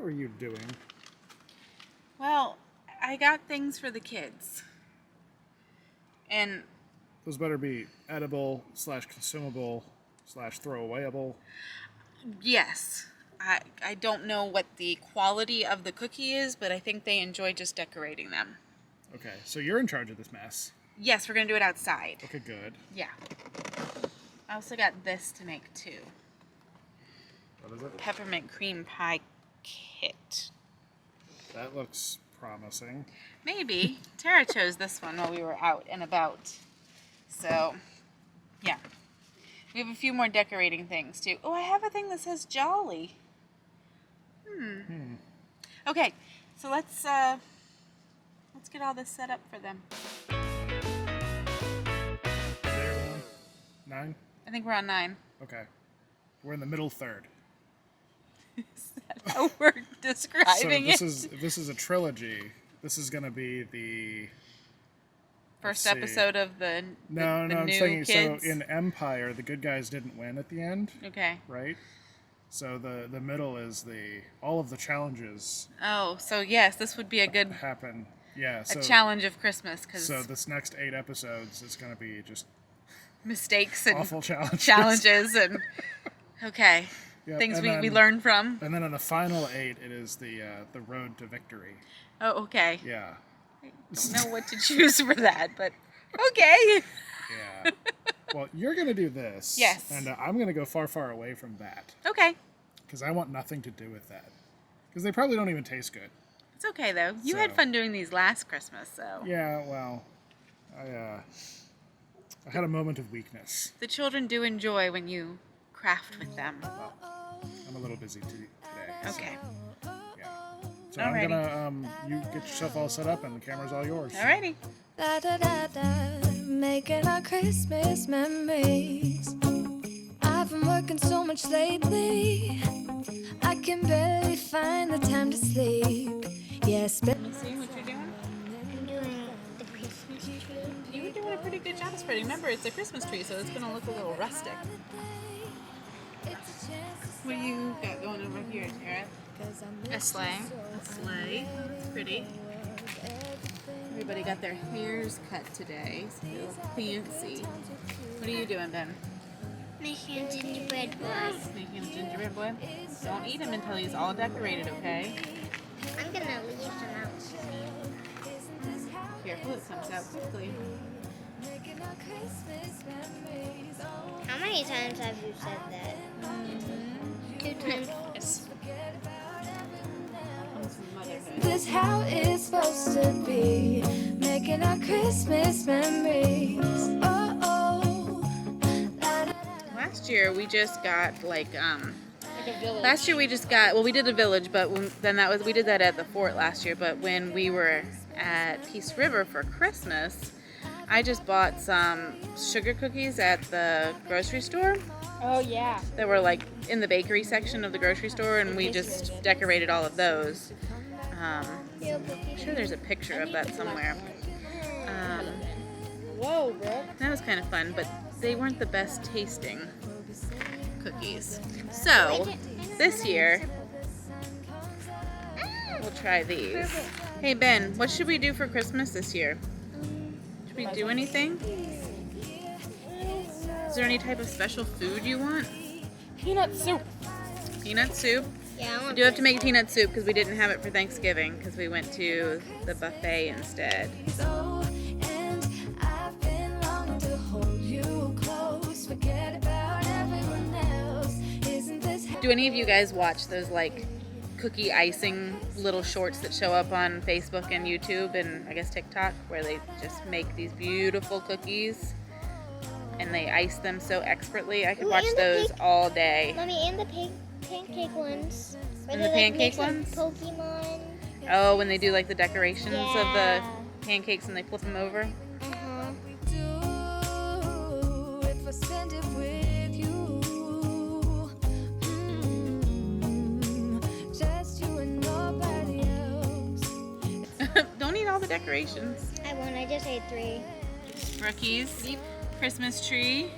What were you doing? Well, I got things for the kids. And Those better be edible / consumable / throwawayable. yes, I don't know what the quality of the cookie is, but I think they enjoy just decorating them. Okay, so you're in charge of this mess. Yes, we're going to do it outside. Okay, good. Yeah. I also got this to make too. What is it? Peppermint cream pie kit. That looks promising. Maybe. Tara chose this one while we were out and about. So, yeah. We have a few more decorating things too. Oh, I have a thing that says Jolly. Okay, so let's get all this set up for them. 9? I think we're on 9. Okay. We're in the middle third. Is that how we're describing So this is a trilogy. This is going to be the first episode of the No, I'm new saying kids. so in Empire, the good guys didn't win at the end. Okay. Right? So the middle is all of the challenges Oh, so yes, this would be a good happen. Yeah, a challenge of Christmas so this next 8 episodes is going to be just mistakes and awful challenges and okay. Yep, Things and we learn from. And then in the final 8, it is the road to victory. Oh, okay. Yeah. I don't know what to choose for that, but okay. Yeah. Well, you're going to do this. Yes. And I'm going to go far, far away from that. Okay. Because I want nothing to do with that. Because they probably don't even taste good. It's okay, though. You had fun doing these last Christmas, so. Yeah, well, I had a moment of weakness. The children do enjoy when you craft with them. Well, I'm a little busy today. Okay. So, yeah. So Alrighty. I'm going to, you get yourself all set up and the camera's all yours. Alrighty. Da, da, da, da, making our Christmas memories. I've been working so much lately, I can barely find the time to sleep. Yes, but Let me see what you're doing. I'm doing the Christmas tree. You were doing a pretty good job spreading. Remember, it's a Christmas tree, so it's going to look a little rustic. What do you got going over here, Tara? A sleigh. A sleigh. It's pretty. Everybody got their hairs cut today, so they look fancy. What are you doing, Ben? Making a gingerbread boy. Making a gingerbread boy? Don't eat him until he's all decorated, okay? I'm gonna leave them out. Careful, it comes out quickly. How many times have you said that? 2 times. Yes. Comes from motherhood. this how it's supposed to be, making our Christmas memories. Oh, oh. La, da, da. Last year we just got like Like a village. last year we just got we did a village, but then we did that at the fort last year. But when we were at Peace River for Christmas, I just bought some sugar cookies at the grocery store. Oh yeah. That were like in the bakery section of the grocery store, and we just decorated all of those. I'm sure there's a picture of that somewhere. Whoa, bro. That was kind of fun, but they weren't the best tasting cookies. So this year we'll try these. Hey Ben, what should we do for Christmas this year? Should we do anything? Is there any type of special food you want? Peanut soup. Peanut soup? Yeah, I We want do have to make peanut soup because we didn't have it for Thanksgiving because we went to the buffet instead. So, and I've been longing to hold you close, forget about everyone else. Isn't this how Do any of you guys watch those like cookie icing little shorts that show up on Facebook and YouTube and I guess TikTok where they just make these beautiful cookies and they ice them so expertly? I could Ooh, watch and the those pink- all day. Mommy, and the pancake ones. Where And they, the like, pancake mix, like, ones? Pokemon. Oh, when they do like the decorations of the Yeah. pancakes and they flip them over. Uh-huh. we do if I spend it with you? Just you and nobody else. Don't eat all the decorations. I won. I just ate 3. Brookie's Christmas tree.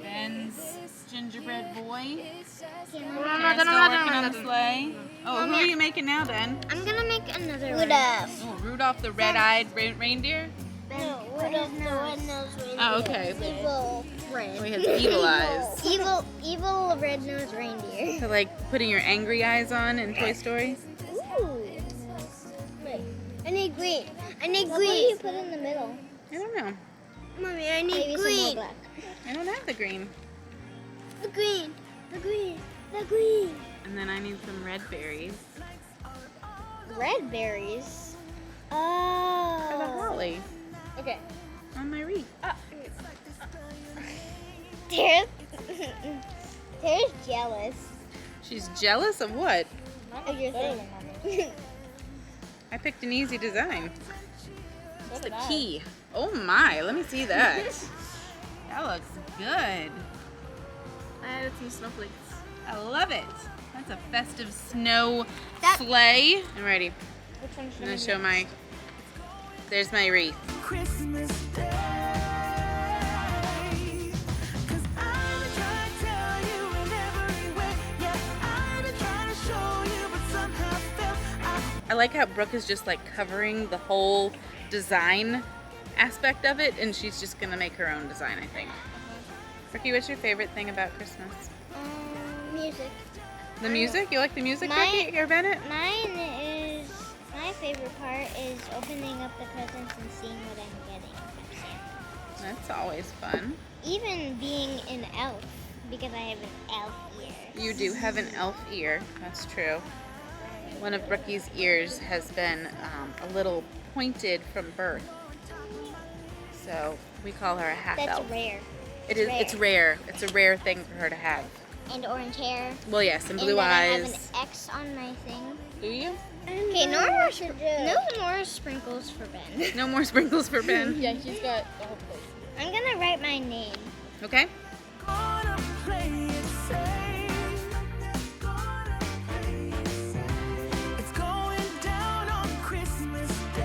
Ben's gingerbread boy. No, Still working on the sleigh. Oh, who are you making now, Ben? I'm gonna make another Rudolph. Oh, Rudolph the red-eyed reindeer? No, Rudolph the red-nosed reindeer. Oh, okay. Evil red. Oh, he has evil eyes. Evil red-nosed reindeer. So like putting your angry eyes on in Toy Story? Ooh. Wait, I need green. I need green. What do you put in the middle? I don't know. Mommy, I need green. Some more black. I don't have the green. The green. The green. The green. And then I need some red berries. Red berries? For the Oh. holly Okay. on my wreath. Tara's jealous She's jealous of what? of your thing. I picked an easy design. What's the key? Oh my, let me see that. That looks good. I added some snowflakes. I love it. That's a festive snow sleigh. I'm ready. Which one I'm gonna show my, there's my wreath. Christmas Day, 'cause I'm trying to tell you in every way. Yeah, I'm trying to show you, but somehow felt I like how Brooke is just like covering the whole design aspect of it, and she's just gonna make her own design, I think. Brookie, what's your favorite thing about Christmas? Music. The music? You like the music, My- Brookie? Or Bennett? Mine is, my favorite part is opening up the presents and seeing what I'm getting from Santa. That's always fun. Even being an elf, because I have an elf ear. You do have an elf ear. That's true. One of Brookie's ears has been a little pointed from birth. So we call her a half That's elf. rare. It is. It's rare. It's a rare thing for her to have. And orange hair. Well, yes, and blue and then eyes. I have an X on my thing. Do you? Okay, no more sprinkles for Ben. No more sprinkles for Ben. Yeah, he's got the whole place. I'm gonna write my name. Okay. gonna play it safe. Gonna play it safe. It's going down on Christmas Day.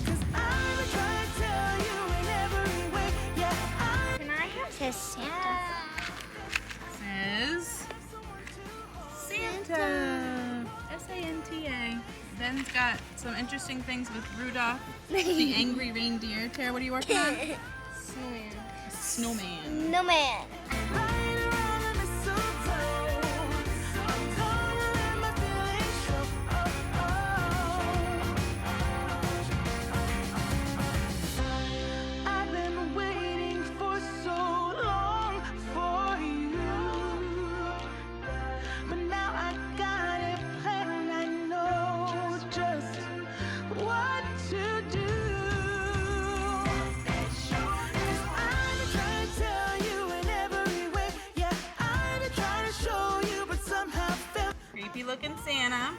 'Cause I'm trying to tell you in every way. Yeah, Can I have says Santa? Says Santa. S-A-N-T-A. Ben's got some interesting things with Rudolph, the angry reindeer. Tara, what are you working on? A snowman. No man. right around the mistletoe. I'm gonna let my feelings show. I've been waiting for so long for you, but now I got it planned. I know just what to do. 'Cause I'm trying to tell you in every way. Yeah, I'm trying to show you, but somehow felt. Creepy looking Santa.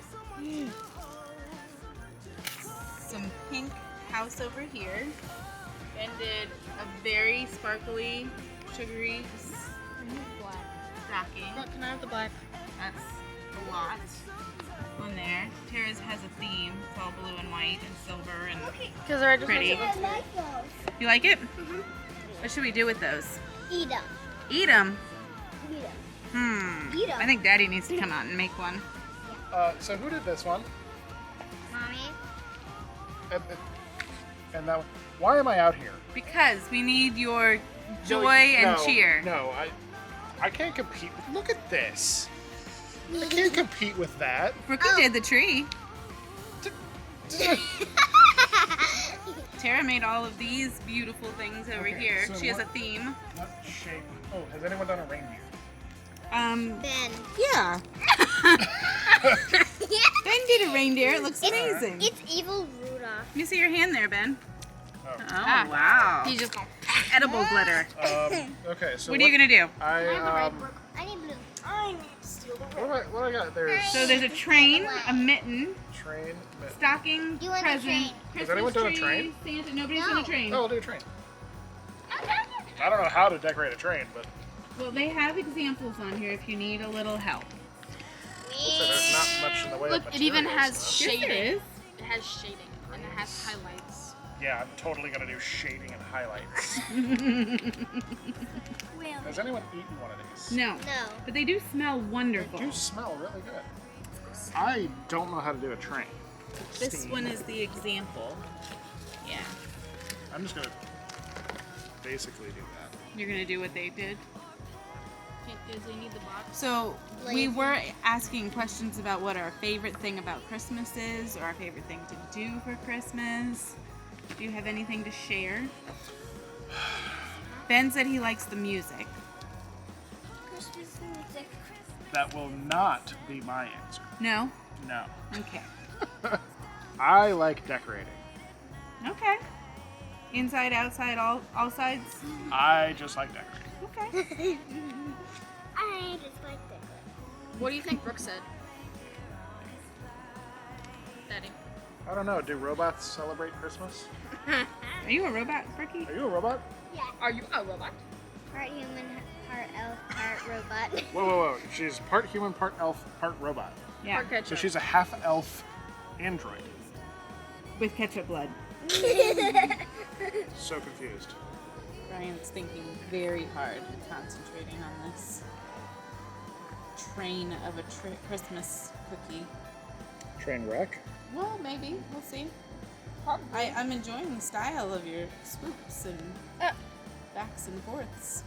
Some pink house over here. Ben did a very sparkly, sugary stocking. Can I have the black? That's a lot on there. Tara's has a theme. It's all blue and white and silver and Because I just pretty. I like those. You like it? What should we do with those? Eat them. Eat them. Eat them. Eat 'em. I think Daddy needs to come out and make one. So who did this one? Mommy. And that one. Why am I out here? Because we need your joy Joey, and no, cheer. No, I can't compete. Look at this. I can't compete with that. Brookie did the tree. Tara made all of these beautiful things over Okay, here. so She has a what- theme. What shape? Oh, has anyone done a reindeer? Ben. Yeah. Ben did a reindeer. It looks amazing. It's evil Rudolph. You see your hand there, Ben? Oh. Oh, wow. He's just going. Edible glitter. Okay, so What are you gonna do? I I need blue. I need to steal the what do I got? There's So there's a train, a mitten, train. stocking, You want the present, train? Christmas anyone done a tree, train? Santa. Nobody's No. done a train. Oh, I'll do a train. I don't know how to decorate a train, but Well, they have examples on here if you need a little help. so there's not much in the way of Look, it even materials, has so- Yes, shading. there is. It has shading and it has highlights. Yeah, I'm totally gonna do shading and highlights. Has anyone eaten one of these? No. No. But they do smell wonderful. They do smell really good. I don't know how to do a train. This Steam. one is the example. Yeah. I'm just gonna basically do that. You're gonna do what they did. Does he need the box? So we Lazy. were asking questions about what our favorite thing about Christmas is, or our favorite thing to do for Christmas. Do you have anything to share? Ben said he likes the music. Christmas music. That will not be my answer. No? No. Okay. I like decorating. Okay. Inside, outside, all sides? I just like decorating. Okay. I just like that. What do you think Brooke said? Daddy. I don't know. Do robots celebrate Christmas? Are you a robot, Ricky? Are you a robot? Yeah. Are you a robot? Part human, part elf, part robot. Whoa. She's part human, part elf, part robot. Yeah. Or ketchup? So she's a half elf android. With ketchup blood. So confused. Brian's thinking very hard and concentrating on this train of a Christmas cookie. Train wreck. Well, maybe. We'll see. I'm enjoying the style of your swoops and backs and forths.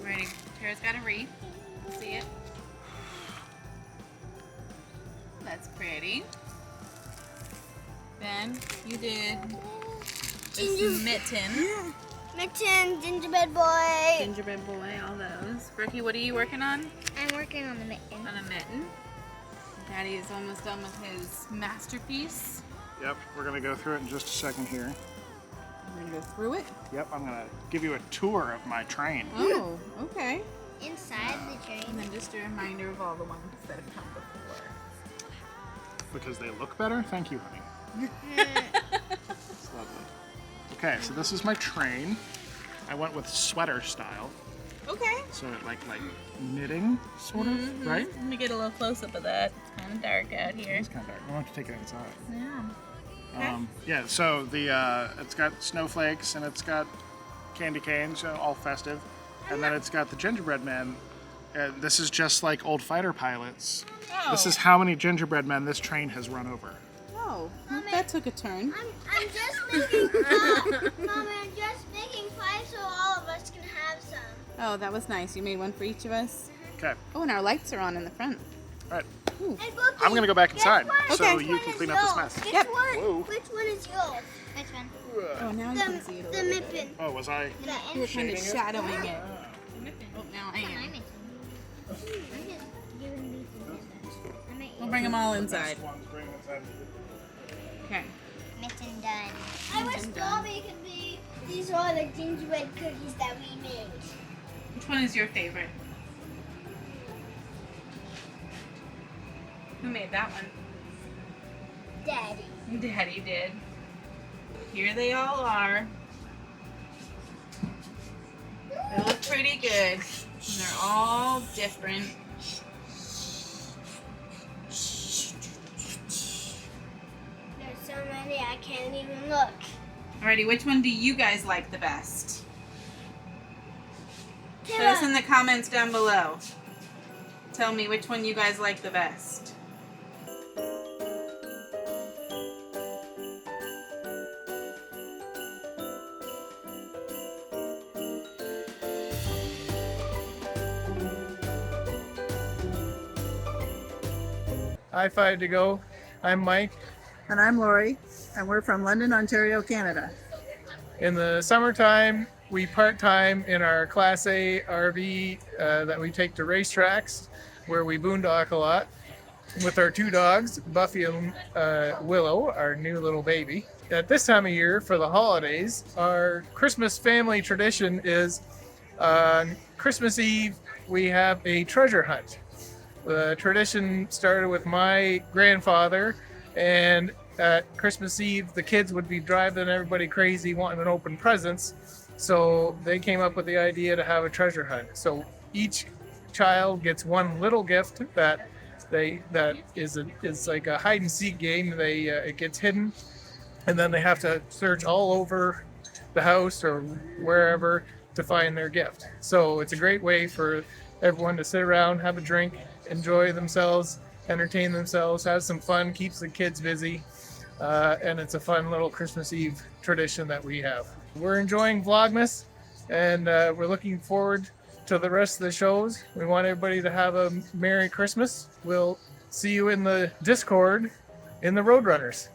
Ready? Tara's got a wreath. See it? That's pretty. Ben, you did this mitten. Mitten, gingerbread boy. Gingerbread boy, all those. Ricky, what are you working on? I'm working on the mitten. On a mitten. Daddy is almost done with his masterpiece. Yep, we're gonna go through it in just a second here. We're gonna go through it. Yep, I'm gonna give you a tour of my train. Oh, okay. Inside the And train. then just a reminder of all the ones that have come before. Because they look better? Thank you, honey. It's lovely. Okay, so this is my train. I went with sweater style. Okay. So like knitting, sort of, right? Let me get a little close up of that. It's kind of dark out here. It's kind of dark. We'll have to take it inside. Yeah. Okay. Yeah, so the it's got snowflakes and it's got candy canes, all festive. And then it's got the gingerbread men. And this is just like old fighter pilots. This is how many gingerbread men this train has run over. Oh, well, that took a turn. I'm just making, Mom, I'm just making 5 so all of us can have some. Oh, that was nice. You made one for each of us. Okay, Oh, and our lights are on in the front. all right. Ooh. And Bookie, I'm gonna go back inside guess so what? you Which can one clean is up this yours? mess. Which Yep. one? Whoa. Which one is yours? Which one? Oh, now you can see it a The little bit. mitten. Oh, was I? The You were kind of Shading it? shadowing it. Oh, now I am. I'm just giving these to We'll bring them all inside. Okay. Mitten done. I wish Bobby could be. These are the gingerbread cookies that we made. Which one is your favorite? Who made that one? Daddy. Daddy did. Here they all are. They look pretty good. And they're all different. There's so many I can't even look. Alrighty, which one do you guys like the best? Put us in the comments down below. Tell me which one you guys like the best. High five to go. I'm Mike. And I'm Lori, and we're from London, Ontario, Canada. In the summertime, we part-time in our Class A RV that we take to racetracks, where we boondock a lot with our 2 dogs, Buffy and Willow, our new little baby. At this time of year, for the holidays, our Christmas family tradition is on Christmas Eve, we have a treasure hunt. The tradition started with my grandfather, and at Christmas Eve, the kids would be driving everybody crazy wanting to open presents. So they came up with the idea to have a treasure hunt. So each child gets one little gift that is like a hide and seek game. It gets hidden, and then they have to search all over the house or wherever to find their gift. So it's a great way for everyone to sit around, have a drink, enjoy themselves, entertain themselves, have some fun, keeps the kids busy, and it's a fun little Christmas Eve tradition that we have. We're enjoying Vlogmas, and we're looking forward to the rest of the shows. We want everybody to have a Merry Christmas. We'll see you in the Discord in the Roadrunners.